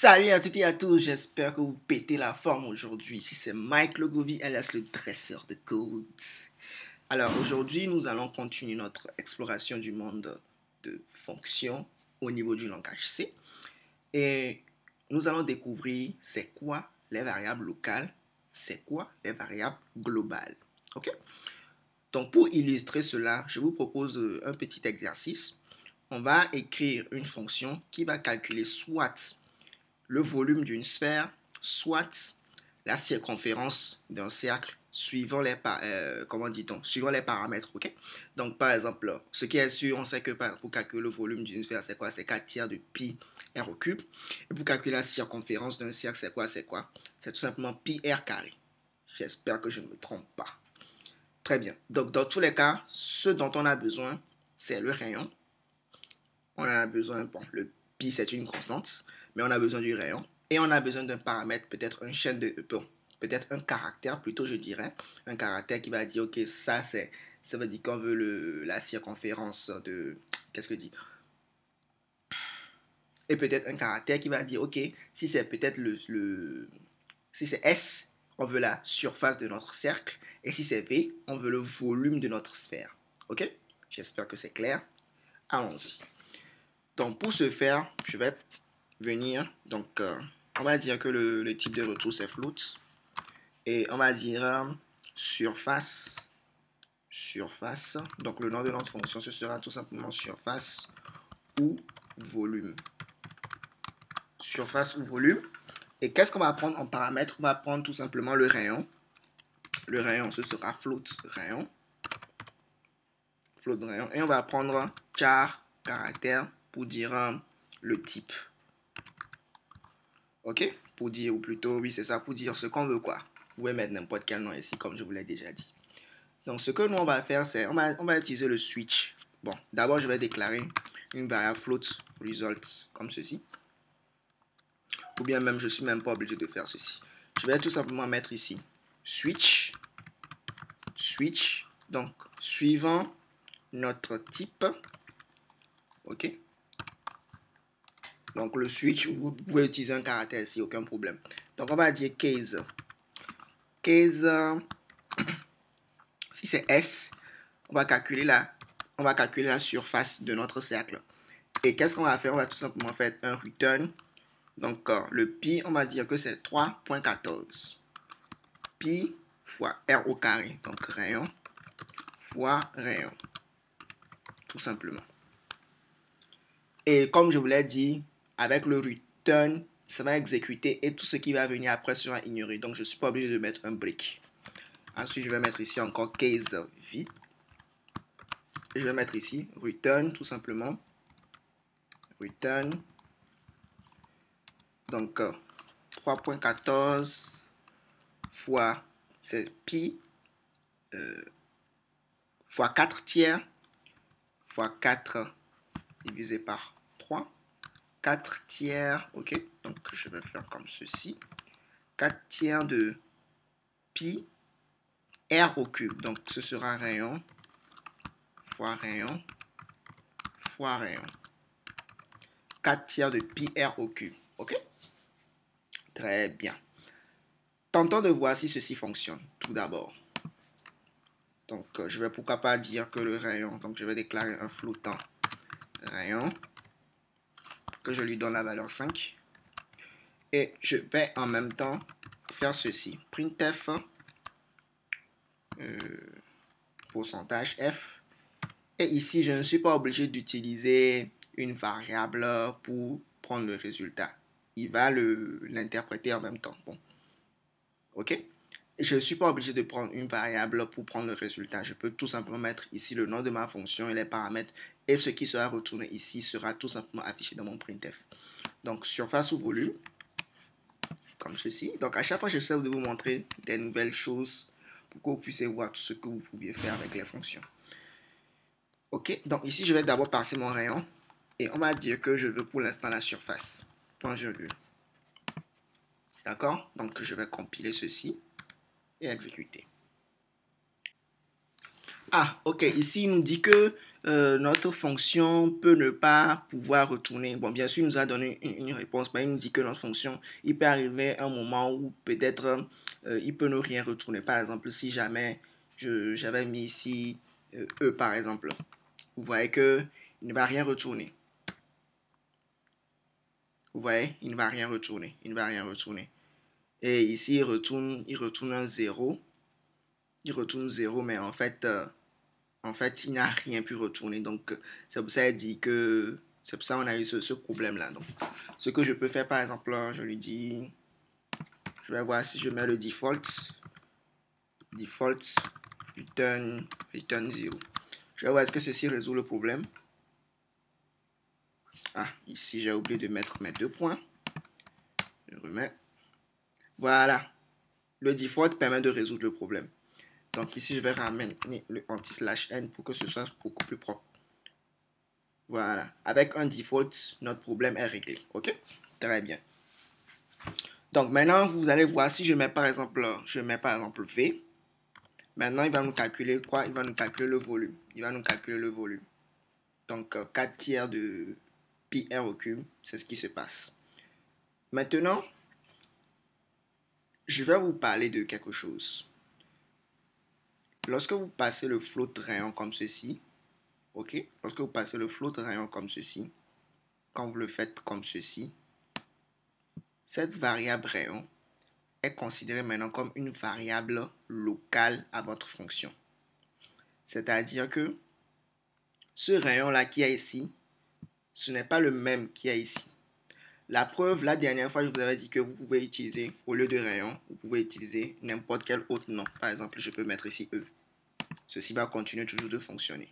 Salut à toutes et à tous, j'espère que vous pétez la forme aujourd'hui. Ici c'est Mike Logovi, alias le dresseur de code. Alors aujourd'hui, nous allons continuer notre exploration du monde de fonctions au niveau du langage C. Et nous allons découvrir c'est quoi les variables locales, c'est quoi les variables globales. Ok? Donc pour illustrer cela, je vous propose un petit exercice. On va écrire une fonction qui va calculer soit le volume d'une sphère, soit la circonférence d'un cercle suivant les, suivant les paramètres. Okay? Donc, par exemple, ce qui est sûr, on sait que pour calculer le volume d'une sphère, c'est quoi? C'est 4 tiers de pi r au cube. Et pour calculer la circonférence d'un cercle, c'est quoi? C'est tout simplement pi r carré. J'espère que je ne me trompe pas. Très bien. Donc, dans tous les cas, ce dont on a besoin, c'est le rayon. On en a besoin, bon, le pi c'est une constante, mais on a besoin du rayon. Et on a besoin d'un paramètre, peut-être une chaîne de, peut-être un caractère plutôt, je dirais. Un caractère qui va dire, ok, ça veut dire qu'on veut la circonférence de, qu'est-ce que dit? Et peut-être un caractère qui va dire, ok, si c'est peut-être si c'est S, on veut la surface de notre cercle. Et si c'est V, on veut le volume de notre sphère. Ok? J'espère que c'est clair. Allons-y. Donc, pour ce faire, je vais venir. Donc, on va dire que le type de retour, c'est float. Et on va dire surface. Donc, le nom de notre fonction, ce sera tout simplement surface ou volume. Surface ou volume. Et qu'est-ce qu'on va prendre en paramètre? On va prendre tout simplement le rayon. Le rayon, ce sera float rayon. Float rayon. Et on va prendre char caractère pour dire le type. Ok? Pour dire, ou plutôt, oui, c'est ça, pour dire ce qu'on veut, quoi. Vous pouvez mettre n'importe quel nom ici, comme je vous l'ai déjà dit. Donc, ce que nous, on va faire, c'est, on va utiliser le switch. Bon, d'abord, je vais déclarer une variable float result, comme ceci. Ou bien même, je ne suis même pas obligé de faire ceci. Je vais tout simplement mettre ici switch. Donc, suivant notre type. Ok? Donc, le switch, vous pouvez utiliser un caractère ici, aucun problème. Donc, on va dire case. Case, si c'est S, on va calculer la surface de notre cercle. Et qu'est-ce qu'on va faire? On va tout simplement faire un return. Donc, le pi, on va dire que c'est 3.14. Pi fois r au carré. Donc, rayon fois rayon. Tout simplement. Et comme je vous l'ai dit, avec le return, ça va exécuter et tout ce qui va venir après sera ignoré. Donc, je ne suis pas obligé de mettre un break. Ensuite, je vais mettre ici encore case v. Et je vais mettre ici return tout simplement. Return. Donc, 3.14 fois, c'est pi fois 4 tiers fois 4 divisé par 3. 4 tiers, ok. Donc, je vais faire comme ceci. 4 tiers de pi r au cube. Donc, ce sera rayon fois rayon fois rayon. 4 tiers de pi r au cube. Ok? Très bien. Tentons de voir si ceci fonctionne, tout d'abord. Donc, je vais pourquoi pas dire que le rayon, donc je vais déclarer un flottant rayon, que je lui donne la valeur 5. Et je vais en même temps faire ceci. Printf, pourcentage f. Et ici, je ne suis pas obligé d'utiliser une variable pour prendre le résultat. Il va l'interpréter en même temps. Bon. OK? Je ne suis pas obligé de prendre une variable pour prendre le résultat. Je peux tout simplement mettre ici le nom de ma fonction et les paramètres. Et ce qui sera retourné ici sera tout simplement affiché dans mon printf. Donc, surface ou volume, comme ceci. Donc, à chaque fois, j'essaie de vous montrer des nouvelles choses pour que vous puissiez voir tout ce que vous pouviez faire avec les fonctions. OK? Donc, ici, je vais d'abord passer mon rayon. Et on va dire que je veux pour l'instant la surface. Point virgule. D'accord? Donc, je vais compiler ceci et exécuter. Ah, ok. Ici, il nous dit que notre fonction peut ne pas pouvoir retourner. Bon, bien sûr, il nous a donné une réponse, mais il nous dit que notre fonction, il peut arriver un moment où peut-être il peut ne rien retourner. Par exemple, si jamais j'avais mis ici E, par exemple, vous voyez que il ne va rien retourner. Vous voyez, il ne va rien retourner. Il ne va rien retourner. Et ici, il retourne un 0. Il retourne 0, mais en fait, il n'a rien pu retourner. Donc, c'est pour ça qu'il dit que c'est pour ça qu'on a eu ce problème-là. Donc, ce que je peux faire, par exemple, là, je lui dis, je vais voir si je mets le default return 0. Je vais voir est-ce que ceci résout le problème. Ah, ici, j'ai oublié de mettre mes 2 points. Je remets. Voilà. Le default permet de résoudre le problème. Donc ici, je vais ramener le anti/n pour que ce soit beaucoup plus propre. Voilà. Avec un default, notre problème est réglé. OK? Très bien. Donc maintenant, vous allez voir si je mets par exemple V. Maintenant, il va nous calculer quoi? Il va nous calculer le volume. Il va nous calculer le volume. Donc 4 tiers de pi r au cube, c'est ce qui se passe. Maintenant, je vais vous parler de quelque chose. Lorsque vous passez le float rayon comme ceci, ok? Lorsque vous passez le float rayon comme ceci, quand vous le faites comme ceci, cette variable rayon est considérée maintenant comme une variable locale à votre fonction. C'est-à-dire que ce rayon-là qui est ici, ce n'est pas le même qui est ici. La preuve, la dernière fois, je vous avais dit que vous pouvez utiliser, au lieu de rayon, vous pouvez utiliser n'importe quel autre nom. Par exemple, je peux mettre ici E. Ceci va continuer toujours de fonctionner.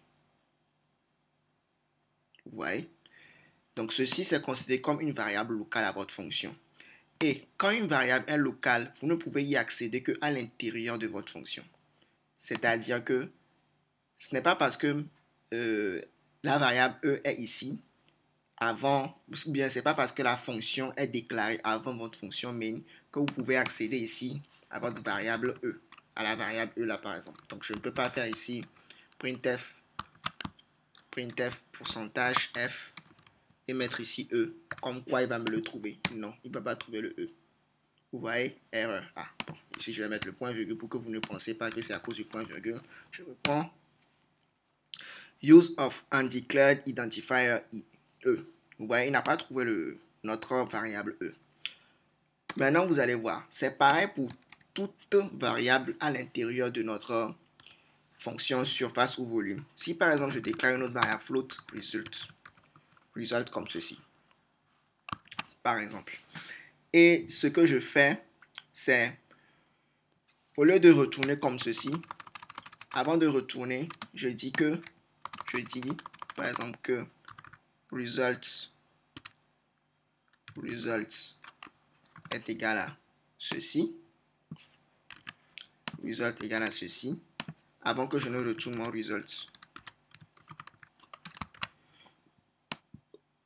Vous voyez? Donc, ceci, c'est considéré comme une variable locale à votre fonction. Et quand une variable est locale, vous ne pouvez y accéder qu'à l'intérieur de votre fonction. C'est-à-dire que ce n'est pas parce que la variable E est ici, avant, ou bien c'est pas parce que la fonction est déclarée avant votre fonction main que vous pouvez accéder ici à votre variable E, à la variable E là par exemple. Donc je ne peux pas faire ici printf pourcentage F et mettre ici E, comme quoi il va me le trouver. Non, il ne va pas trouver le E. Vous voyez, erreur. Ah, bon, ici je vais mettre le point virgule pour que vous ne pensez pas que c'est à cause du point virgule. Je reprends. Use of undeclared identifier E. Vous voyez, il n'a pas trouvé notre variable E. Maintenant, vous allez voir, c'est pareil pour toute variable à l'intérieur de notre fonction surface ou volume. Si par exemple, je déclare une autre variable float result comme ceci, par exemple. Et ce que je fais, c'est, au lieu de retourner comme ceci, avant de retourner, je dis par exemple que result est égal à ceci. Result égal à ceci. Avant que je ne retourne mon result.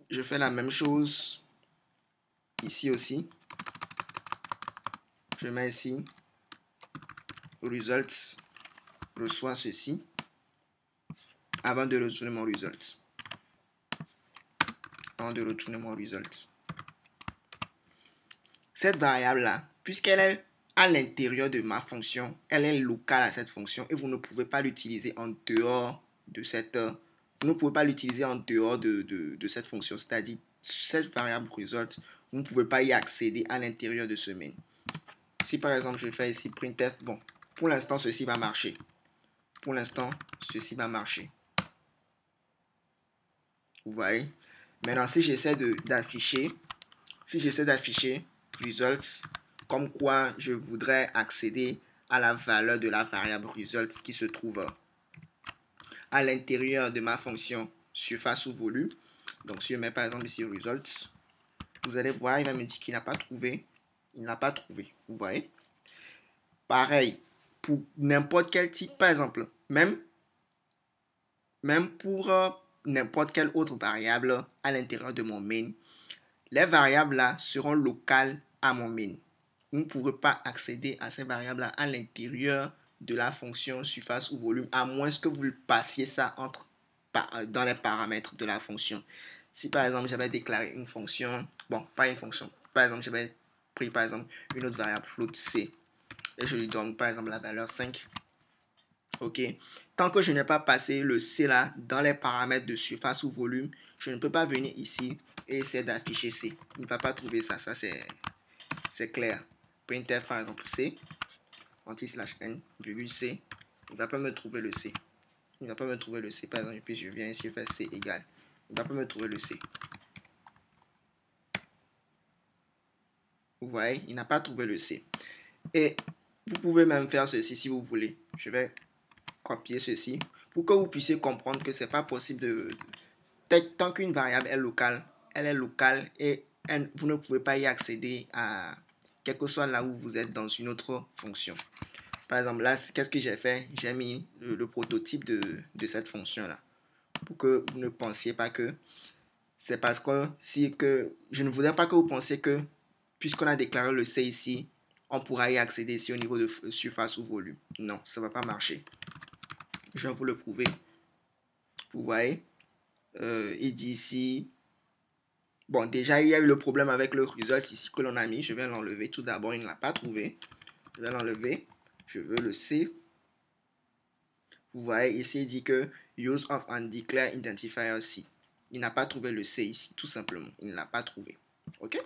Je fais la même chose ici aussi. Je mets ici result reçoit ceci avant de retourner mon result. Avant de retourner mon result. Cette variable-là, puisqu'elle est à l'intérieur de ma fonction, elle est locale à cette fonction et vous ne pouvez pas l'utiliser en dehors de cette vous ne pouvez pas l'utiliser en dehors de cette fonction, c'est-à-dire cette variable result, vous ne pouvez pas y accéder à l'intérieur de ce main. Si par exemple je fais ici printf, bon, pour l'instant ceci va marcher. Pour l'instant, ceci va marcher. Vous voyez? Maintenant, si j'essaie d'afficher results, comme quoi je voudrais accéder à la valeur de la variable results qui se trouve à l'intérieur de ma fonction surface ou volume. Donc, si je mets par exemple ici results, vous allez voir, il va me dire qu'il n'a pas trouvé. Il n'a pas trouvé. Vous voyez? Pareil, pour n'importe quel type, par exemple, même pour n'importe quelle autre variable à l'intérieur de mon main, les variables là seront locales à mon main. Vous ne pourrez pas accéder à ces variables là à l'intérieur de la fonction surface ou volume, à moins que vous passiez ça dans les paramètres de la fonction. Si par exemple j'avais déclaré une fonction, bon, pas une fonction, par exemple j'avais pris par exemple une autre variable float c et je lui donne par exemple la valeur 5. Ok, tant que je n'ai pas passé le c là dans les paramètres de surface ou volume, je ne peux pas venir ici et essayer d'afficher c. Il ne va pas trouver ça, c'est clair. Printf par exemple c, anti/n, virgule c, il ne va pas me trouver le c. Il ne va pas me trouver le c. Par exemple, puis je viens ici faire c égale. Il ne va pas me trouver le c. Vous voyez, il n'a pas trouvé le c. Et vous pouvez même faire ceci si vous voulez. Je vais copier ceci pour que vous puissiez comprendre que c'est pas possible de tant qu'une variable est locale, elle est locale et vous ne pouvez pas y accéder à quel que soit là où vous êtes dans une autre fonction. Par exemple, là, qu'est-ce que j'ai fait? J'ai mis le prototype de cette fonction-là. Pour que vous ne pensiez pas que c'est parce que je ne voudrais pas que vous pensiez que puisqu'on a déclaré le C ici, on pourra y accéder ici au niveau de surface ou volume. Non, ça ne va pas marcher. Je vais vous le prouver. Vous voyez, il dit ici, bon, déjà il y a eu le problème avec le result ici que l'on a mis. Je vais l'enlever. Tout d'abord, il ne l'a pas trouvé. Je vais l'enlever. Je veux le C. Vous voyez, ici, il dit que use of undeclared identifier C. Il n'a pas trouvé le C ici, tout simplement. Il ne l'a pas trouvé. OK?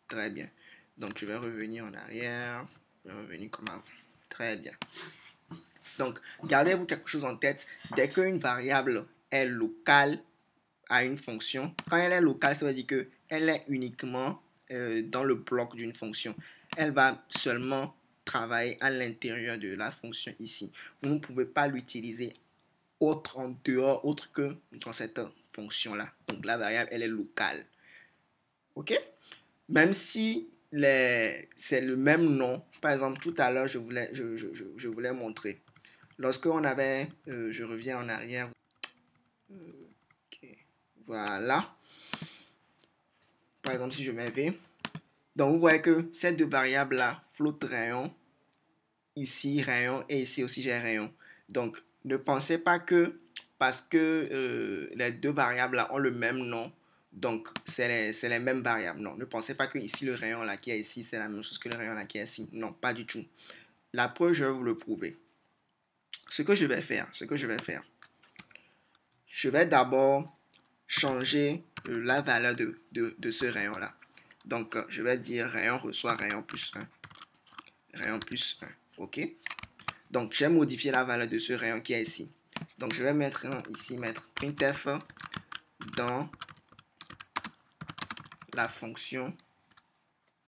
Très bien. Donc, je vais revenir en arrière. Je vais revenir comme avant. Très bien. Donc, gardez-vous quelque chose en tête. Dès qu'une variable est locale à une fonction, quand elle est locale, ça veut dire qu'elle est uniquement dans le bloc d'une fonction. Elle va seulement travailler à l'intérieur de la fonction ici. Vous ne pouvez pas l'utiliser en dehors, autre que dans cette fonction-là. Donc, la variable, elle est locale. OK? Même si c'est le même nom. Par exemple, tout à l'heure, je voulais montrer. Lorsque on avait, je reviens en arrière. Okay. Voilà. Par exemple, si je mets V. Donc, vous voyez que ces deux variables-là, float rayon, ici rayon, et ici aussi j'ai rayon. Donc, ne pensez pas que parce que les deux variables-là ont le même nom, donc c'est les mêmes variables. Non, ne pensez pas que ici le rayon là qui est ici, c'est la même chose que le rayon là qui est ici. Non, pas du tout. La preuve, je vais vous le prouver. Ce que je vais faire, je vais d'abord changer la valeur de ce rayon-là. Donc, je vais dire rayon reçoit rayon plus 1. Rayon plus 1. OK? Donc, j'ai modifié la valeur de ce rayon qui est ici. Donc, je vais mettre ici, printf dans la fonction